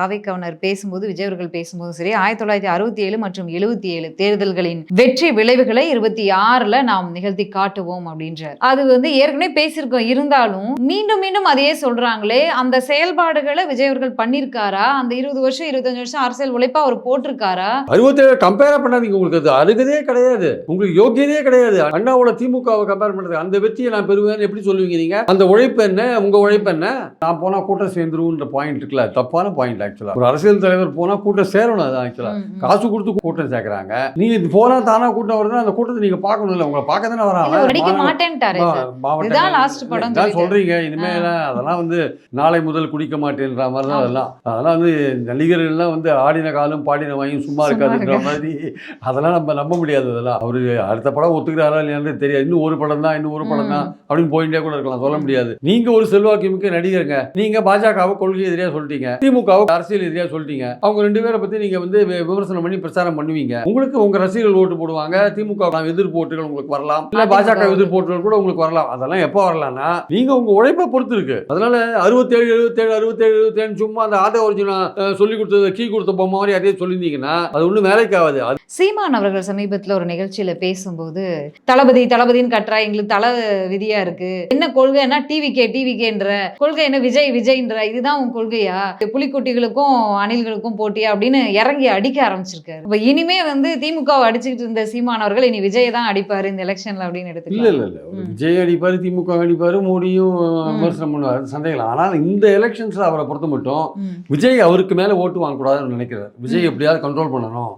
ஆவேக்கவனர் பேசும்போது, விஜய் அவர்கள் பேசும்போதும் சரி, 1967 மற்றும் 77 தேர்தல்களின் வெற்றி விளைவுகளை 26ல நாம் நிகழ்த்தி காட்டுவோம் அப்படின்றார். அது ஏற்கனவே பேசியிருக்கோம். இருந்தாலும் மீண்டும் மீண்டும் அதையே சொல்றாங்களே, அந்த செயல்பாடுகள விஜய் அவர்கள் பண்ணியிருக்காரா? அந்த 20 வருஷம், 25 வருஷம் அரசியல் உழைப்பா அவர் போட்டிருக்காரா? 67 கம்பேர் பண்ணாதீங்க. உங்களுக்கு அது அருகதே கிடையாது. உங்களுக்கு யோக்கியதே கிடையாது. அண்ணாவோட திமுகவை கம்பேர் பண்றது. அந்த வெற்றியை நான் பெறுவேன்னு எப்படி சொல்லுவீங்க நீங்க? அந்த உழைப்பு என்ன? உங்க உழைப்பு என்ன? நான் போனா கூட்டம் சேர்ந்துருன்ற பாயிண்ட் இருக்குல்ல, தப்பான பாயிண்ட். ஆக்சுவலா ஒரு அரசியல் தலைவர் போனா கூட்டம் சேரணும். அது ஆக்சுவலா காசு கொடுத்து கூட்டம் சேர்க்கறாங்க. நீங்க போனா தானா கூட்டம் வருதுன்னா அந்த கூட்டத்தை நீங்க பார்க்கணும். இல்ல உங்களை பார்க்க தானே வராங்க. அடிக்க மாட்டேன்ட்டாரே சார். இதுதான் லாஸ்ட் படம் சொல்றீங்க. இனிமேல அதெல்லாம் நாளை முதல் குடிக்க மாட்டேன்ற மாதிரி தான் அதெல்லாம் நடிகர்கள்லாம் ஆடின காலம் பாடின வாயும் சும்மா இருக்காதுன்ற மாதிரி அதெல்லாம் நம்ம நம்ப முடியாது. அதெல்லாம் அவரு அடுத்த படம் ஒத்துக்கிறாரா இல்லையான்னு தெரியாது. இன்னும் ஒரு படம் தான் அப்படின்னு போயிட்டே கூட இருக்கலாம். சொல்ல முடியாது. நீங்க ஒரு செல்வாக்கு மிக்க நடிகருங்க. நீங்க பாஜகவை கொள்கை எதிரியா சொல்லிட்டீங்க, திமுகவை அரசியல் எதிரியா சொல்லிட்டீங்க. அவங்க ரெண்டு பேரை பத்தி நீங்க விமர்சனம் பண்ணி பிரச்சாரம் பண்ணுவீங்க. உங்களுக்கு உங்க ரசிகர்கள் ஓட்டு போடுவாங்க. திமுக எதிர்ப்பு ஓட்டுகள் உங்களுக்கு வரலாம், இல்ல பாஜக எதிர்ப்பு ஓட்டுகள் கூட உங்களுக்கு வரலாம். அதெல்லாம் எப்ப வரலாம்னா நீங்க உங்க உழைப்பை பொறுத்து இருக்கு. அதனால 67 77 67 77 சும்மா அந்த ஆத ஒரிஜினா சொல்லி கொடுத்தது கீ கொடுத்த பொம்மை மாதிரி அதே சொல்லியிருந்தீங்கன்னா அது ஒன்றும் வேலைக்கு ஆகாது. சீமான் அவர்கள் சமீபத்தில் ஒரு நிகழ்ச்சியில பேசும்போது தளபதின்னு கட்டுறா, எங்களுக்கு தல விதியா இருக்கு, என்ன கொள்கைன்னா டிவிகேன்ற கொள்கை, என்ன விஜய்ன்ற இதுதான் உன் கொள்கையா, புலிக்குட்டிகளுக்கும் அணில்களுக்கும் போட்டியா அப்படின்னு இறங்கி அடிக்க ஆரம்பிச்சிருக்காரு. இப்ப இனிமே திமுக அடிச்சுக்கிட்டு இருந்த சீமான் அவர்கள் இனி விஜய் தான் அடிப்பாரு இந்த எலெக்ஷன்ல அப்படின்னு எடுத்து இல்ல விஜய் அடிப்பாரு, திமுக அடிப்பாரு, மோடியும் விமர்சனம் பண்ணுவாரு, சந்தேகம். ஆனால் இந்த எலெக்ஷன்ஸ்ல அவரை பொறுத்த மட்டும் விஜய் அவருக்கு மேல ஓட்டு வாங்கக்கூடாதுன்னு நினைக்கிறார். விஜய் எப்படியாவது கண்ட்ரோல் பண்ணணும்.